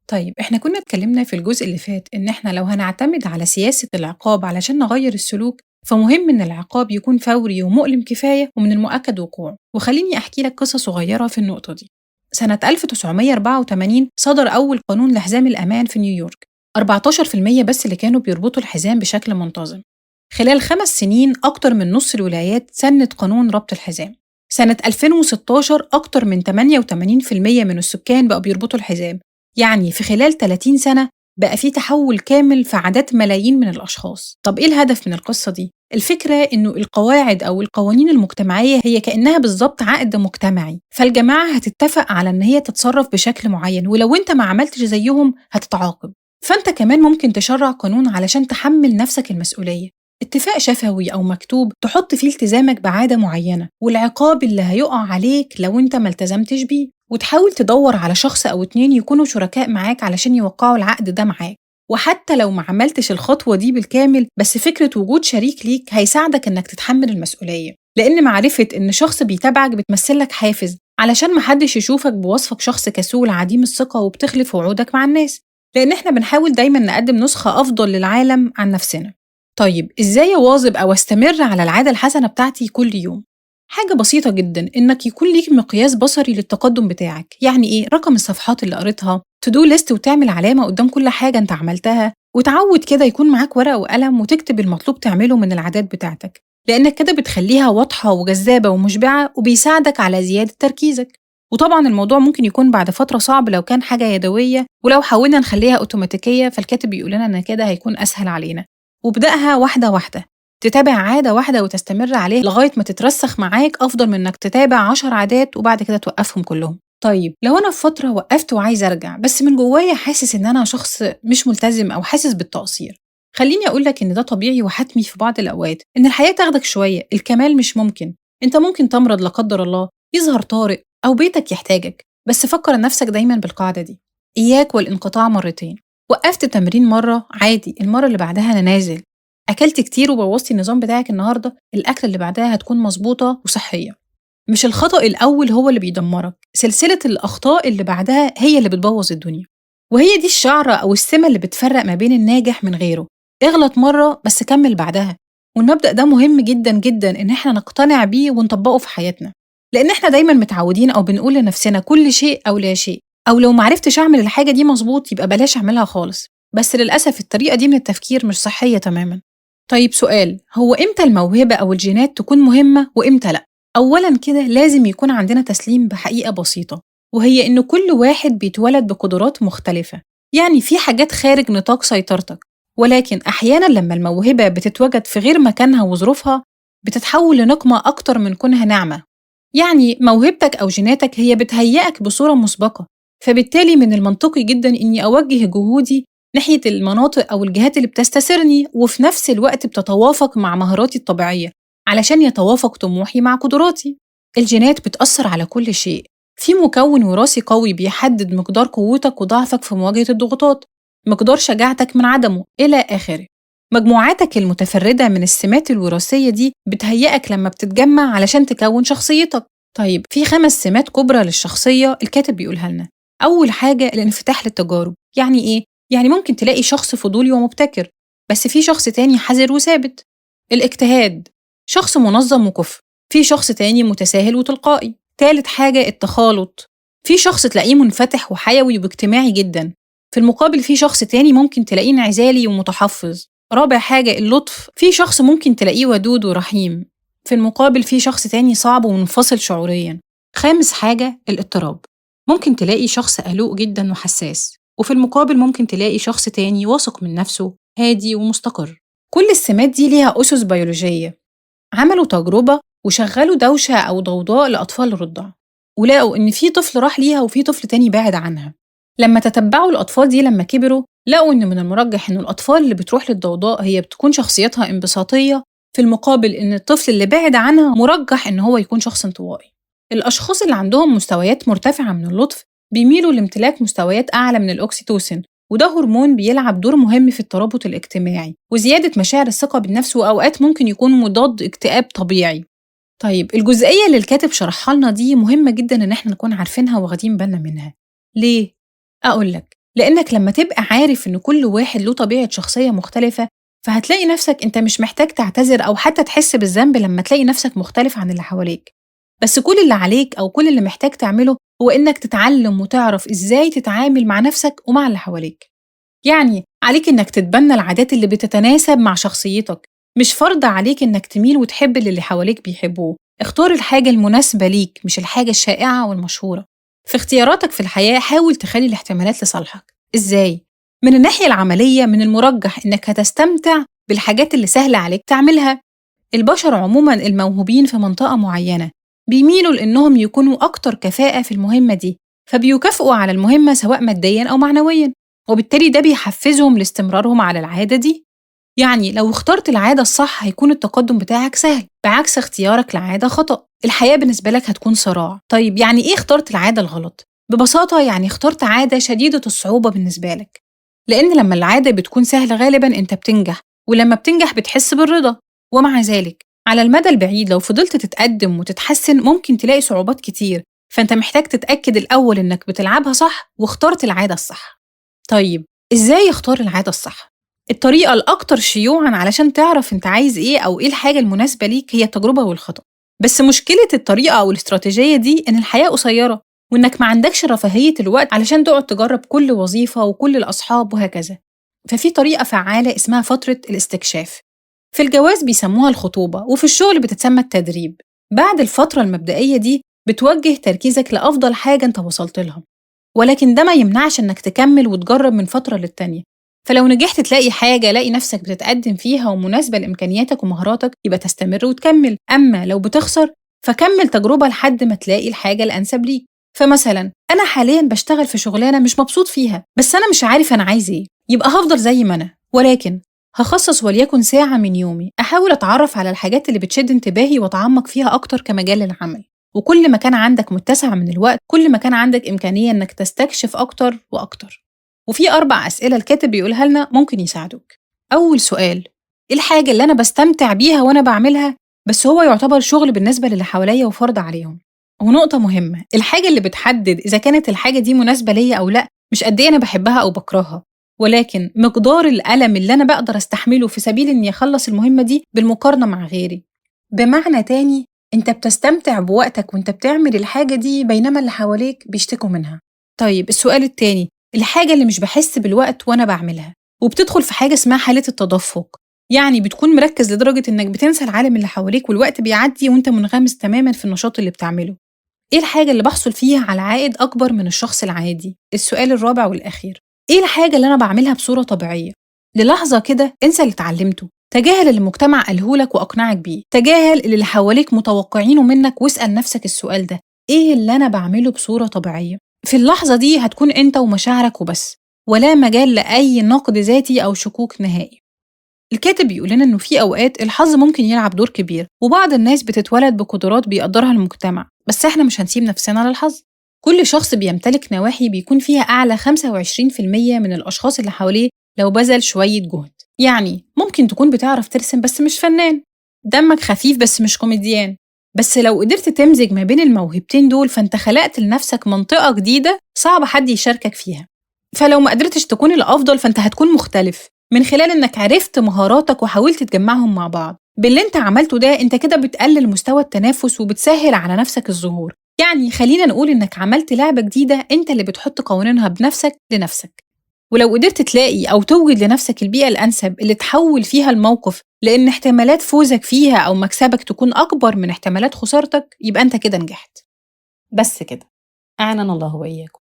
طيب إحنا كنا اتكلمنا في الجزء اللي فات إن إحنا لو هنعتمد على سياسة العقاب علشان نغير السلوك، فمهم إن العقاب يكون فوري ومؤلم كفاية ومن المؤكد وقوعه. وخليني أحكي لك قصة صغيرة في النقطة دي. سنة 1984 صدر أول قانون لحزام الأمان في نيويورك. 14% بس اللي كانوا بيربطوا الحزام بشكل منتظم. خلال 5 سنين أكتر من نص الولايات سنت قانون ربط الحزام. سنة 2016 أكتر من 88% من السكان بقوا بيربطوا الحزام. يعني في خلال 30 سنة بقى في تحول كامل في عادات ملايين من الأشخاص. طب إيه الهدف من القصة دي؟ الفكرة إنه القواعد أو القوانين المجتمعية هي كأنها بالظبط عقد مجتمعي، فالجماعة هتتفق على إن هي تتصرف بشكل معين، ولو أنت ما عملتش زيهم هتتعاقب. فأنت كمان ممكن تشرع قانون علشان تحمل نفسك المسؤولية. اتفاق شفوي أو مكتوب تحط فيه التزامك بعادة معينة والعقاب اللي هيقع عليك لو أنت ما التزمتش بيه، وتحاول تدور على شخص أو 2 يكونوا شركاء معاك علشان يوقعوا العقد ده معاك. وحتى لو ما عملتش الخطوة دي بالكامل، بس فكرة وجود شريك ليك هيساعدك إنك تتحمل المسؤولية، لأن معرفة إن شخص بيتابعك بتمثلك حافز علشان محدش يشوفك بوصفك شخص كسول عديم الثقة وبتخلف وعودك مع الناس، لأن إحنا بنحاول دايما نقدم نسخة أفضل للعالم عن نفسنا. طيب إزاي أواظب أو أستمر على العادة الحسنة بتاعتي كل يوم؟ حاجة بسيطة جدا إنك يكون ليك مقياس بصري للتقدم بتاعك. يعني إيه؟ رقم الصفحات اللي قريتها، تو-دو ليست، وتعمل علامة قدام كل حاجة أنت عملتها. وتعود كده يكون معاك ورقة وقلم وتكتب المطلوب تعمله من العادات بتاعتك، لأنك كده بتخليها واضحة وجذابة ومشبعة وبيساعدك على زيادة تركيزك. وطبعا الموضوع ممكن يكون بعد فترة صعب لو كان حاجة يدوية، ولو حاولنا نخليها أوتوماتيكية فالكاتب بيقول لنا إن كده هيكون أسهل علينا. وابدأها واحدة واحدة، تتابع عادة واحدة وتستمر عليها لغاية ما تترسخ معاك، أفضل من إنك تتابع 10 عادات وبعد كده توقفهم كلهم. طيب لو أنا في فترة وقفت وعايز أرجع بس من جوايا حاسس إن أنا شخص مش ملتزم أو حاسس بالتقصير، خليني أقولك إن ده طبيعي وحتمي في بعض الأوقات، إن الحياة تاخدك شوية، الكمال مش ممكن. أنت ممكن تمرض لا قدر الله، يظهر طارئ، أو بيتك يحتاجك، بس فكر نفسك دايما بالقاعدة دي: إياك والانقطاع مرتين. وقفت تمرين مرة عادي، المرة اللي بعدها أنا نازل. أكلت كتير وبوظتي النظام بتاعك النهارده، الأكلة اللي بعدها هتكون مظبوطة وصحية. مش الخطأ الأول هو اللي بيدمرك، سلسلة الأخطاء اللي بعدها هي اللي بتبوظ الدنيا. وهي دي الشعرة أو السمة اللي بتفرق ما بين الناجح من غيره. اغلط مرة بس كمل بعدها. والمبدأ ده مهم جدا جدا إن احنا نقتنع بيه ونطبقه في حياتنا، لأن احنا دايما متعودين أو بنقول لنفسنا كل شيء أو لا شيء، أو لو معرفتش أعمل الحاجة دي مظبوط يبقى بلاش أعملها خالص. بس للأسف الطريقة دي من التفكير مش صحية تماما. طيب سؤال، هو إمتى الموهبة أو الجينات تكون مهمة وإمتى لأ؟ أولاً كده لازم يكون عندنا تسليم بحقيقة بسيطة، وهي إن كل واحد بيتولد بقدرات مختلفة. يعني في حاجات خارج نطاق سيطرتك، ولكن أحياناً لما الموهبة بتتوجد في غير مكانها وظروفها بتتحول لنقمة أكتر من كونها نعمة. يعني موهبتك أو جيناتك هي بتهيئك بصورة مسبقة، فبالتالي من المنطقي جدا إني أوجه جهودي ناحية المناطق أو الجهات اللي بتستثيرني وفي نفس الوقت بتتوافق مع مهاراتي الطبيعية، علشان يتوافق طموحي مع قدراتي. الجينات بتأثر على كل شيء. في مكون وراثي قوي بيحدد مقدار قوتك وضعفك في مواجهة الضغوطات، مقدار شجاعتك من عدمه، إلى آخره. مجموعاتك المتفردة من السمات الوراثية دي بتهيئك لما بتتجمع علشان تكون شخصيتك. طيب في 5 سمات كبرى للشخصية الكاتب بيقولها لنا. أول حاجة الانفتاح للتجارب. يعني إيه؟ يعني ممكن تلاقي شخص فضولي ومبتكر، بس في شخص تاني حذر وثابت. الاجتهاد، شخص منظم وكفء، في شخص تاني متساهل وتلقائي. تالت حاجة التخالط، في شخص تلاقيه منفتح وحيوي واجتماعي جدا، في المقابل في شخص تاني ممكن تلاقيه انعزالي ومتحفظ. رابع حاجة اللطف، في شخص ممكن تلاقيه ودود ورحيم، في المقابل في شخص تاني صعب ومنفصل شعوريا. خامس حاجة الاضطراب، ممكن تلاقي شخص قلق جدا وحساس، وفي المقابل ممكن تلاقي شخص تاني واثق من نفسه هادي ومستقر. كل السمات دي ليها أسس بيولوجية. عملوا تجربة وشغلوا دوشة أو ضوضاء لأطفال الرضع، ولقوا إن في طفل راح ليها وفي طفل تاني بعد عنها. لما تتبعوا الأطفال دي لما كبروا، لقوا إن من المرجح إن الأطفال اللي بتروح للضوضاء هي بتكون شخصيتها انبساطية، في المقابل إن الطفل اللي بعد عنها مرجح إن هو يكون شخص انطوائي. الأشخاص اللي عندهم مستويات مرتفعة من اللطف بيميلوا لامتلاك مستويات أعلى من الأكسيتوسين، وده هرمون بيلعب دور مهم في الترابط الاجتماعي وزيادة مشاعر الثقة بالنفس، وأوقات ممكن يكون مضاد اكتئاب طبيعي. طيب الجزئية اللي الكاتب شرحها لنا دي مهمة جدا إن احنا نكون عارفينها واخدين بالنا منها. ليه؟ أقول لك، لأنك لما تبقى عارف إن كل واحد له طبيعة شخصية مختلفة، فهتلاقي نفسك أنت مش محتاج تعتذر أو حتى تحس بالذنب لما تلاقي نفسك مختلف عن اللي حواليك. بس كل اللي عليك أو كل اللي محتاج تعمله هو إنك تتعلم وتعرف إزاي تتعامل مع نفسك ومع اللي حواليك. يعني عليك إنك تتبنى العادات اللي بتتناسب مع شخصيتك، مش فرض عليك إنك تميل وتحب اللي حواليك بيحبوه. اختار الحاجة المناسبة ليك مش الحاجة الشائعة والمشهورة. في اختياراتك في الحياة حاول تخلي الاحتمالات لصالحك. إزاي؟ من الناحية العملية من المرجح إنك هتستمتع بالحاجات اللي سهلة عليك تعملها. البشر عموماً الموهوبين في منطقة معينة بيميلوا لإنهم يكونوا أكتر كفاءة في المهمة دي، فبيكافئوا على المهمة سواء مادياً أو معنوياً، وبالتالي ده بيحفزهم لاستمرارهم على العادة دي. يعني لو اخترت العادة الصح هيكون التقدم بتاعك سهل، بعكس اختيارك لعادة خطأ الحياة بالنسبة لك هتكون صراع. طيب يعني إيه اخترت العادة الغلط؟ ببساطة يعني اخترت عادة شديدة الصعوبة بالنسبة لك، لأن لما العادة بتكون سهلة غالباً أنت بتنجح، ولما بتنجح بتحس بالرضا. ومع ذلك على المدى البعيد لو فضلت تتقدم وتتحسن ممكن تلاقي صعوبات كتير، فأنت محتاج تتأكد الأول إنك بتلعبها صح واخترت العادة الصح. طيب إزاي اختار العادة الصح؟ الطريقة الأكتر شيوعاً علشان تعرف أنت عايز إيه أو إيه الحاجة المناسبة ليك هي التجربة والخطأ. بس مشكلة الطريقة أو الاستراتيجية دي إن الحياة قصيرة، وإنك ما عندكش رفاهية الوقت علشان تقعد تجرب كل وظيفة وكل الأصحاب وهكذا. ففي طريقة فعالة اسمها فترة الاستكشاف. في الجواز بيسموها الخطوبة، وفي الشغل بتتسمى التدريب. بعد الفترة المبدئية دي بتوجه تركيزك لأفضل حاجة أنت وصلت لها، ولكن ده ما يمنعش إنك تكمل وتجرب من فترة للتانية. فلو نجحت تلاقي حاجة لاقي نفسك بتتقدم فيها ومناسبة لإمكانياتك ومهاراتك يبقى تستمر وتكمل. أما لو بتخسر فكمل تجربة لحد ما تلاقي الحاجة الأنسب ليك. فمثلا أنا حاليا بشتغل في شغلانة مش مبسوط فيها، بس أنا مش عارف أنا عايز إيه، يبقى هفضل زي ما أنا، ولكن هخصص وليكن ساعة من يومي أحاول أتعرف على الحاجات اللي بتشد انتباهي وأتعمق فيها أكتر كمجال للعمل. وكل ما كان عندك متسع من الوقت كل ما كان عندك إمكانية إنك تستكشف أكتر وأكتر. وفي 4 أسئلة الكاتب بيقولها لنا ممكن يساعدوك. أول سؤال: إيه الحاجة اللي أنا بستمتع بيها وأنا بعملها بس هو يعتبر شغل بالنسبة للي حواليا وفرض عليهم؟ ونقطة مهمة: الحاجة اللي بتحدد إذا كانت الحاجة دي مناسبة ليا أو لأ مش قد إيه أنا بحبها أو بكرهها، ولكن مقدار الألم اللي أنا بقدر أستحمله في سبيل إني أخلص المهمة دي بالمقارنة مع غيري. بمعنى تاني، أنت بتستمتع بوقتك وأنت بتعمل الحاجة دي بينما اللي حواليك بيشتكوا منها. طيب السؤال التاني: الحاجة اللي مش بحس بالوقت وأنا بعملها، وبتدخل في حاجة اسمها حالة التدفق، يعني بتكون مركز لدرجة إنك بتنسى العالم اللي حواليك والوقت بيعدي وأنت منغمس تماماً في النشاط اللي بتعمله. إيه الحاجة اللي بحصل فيها على عائد أكبر من الشخص العادي؟ السؤال الرابع والأخير: إيه الحاجة اللي أنا بعملها بصورة طبيعية؟ للحظة كده انسى اللي اتعلمته، تجاهل اللي المجتمع قالهولك وأقنعك بيه، تجاهل اللي حواليك متوقعينه منك واسأل نفسك السؤال ده: إيه اللي أنا بعمله بصورة طبيعية؟ في اللحظة دي هتكون أنت ومشاعرك وبس، ولا مجال لأي نقد ذاتي أو شكوك نهائي. الكاتب بيقول لنا إنه في أوقات الحظ ممكن يلعب دور كبير، وبعض الناس بتتولد بقدرات بيقدرها المجتمع، بس إحنا مش هنسيب نفسنا للحظ. كل شخص بيمتلك نواحي بيكون فيها أعلى 25% من الأشخاص اللي حواليه لو بذل شوية جهد. يعني ممكن تكون بتعرف ترسم بس مش فنان، دمك خفيف بس مش كوميديان، بس لو قدرت تمزج ما بين الموهبتين دول فأنت خلقت لنفسك منطقة جديدة صعب حد يشاركك فيها. فلو ما قدرتش تكون الأفضل فأنت هتكون مختلف من خلال إنك عرفت مهاراتك وحاولت تجمعهم مع بعض. باللي انت عملته ده انت كده بتقلل مستوى التنافس وبتسهل على نفسك الظهور. يعني خلينا نقول إنك عملت لعبة جديدة انت اللي بتحط قوانينها بنفسك لنفسك. ولو قدرت تلاقي أو توجد لنفسك البيئة الأنسب اللي تحول فيها الموقف لأن احتمالات فوزك فيها أو مكسبك تكون أكبر من احتمالات خسارتك، يبقى أنت كده نجحت. بس كده، أعاننا الله وإياكم.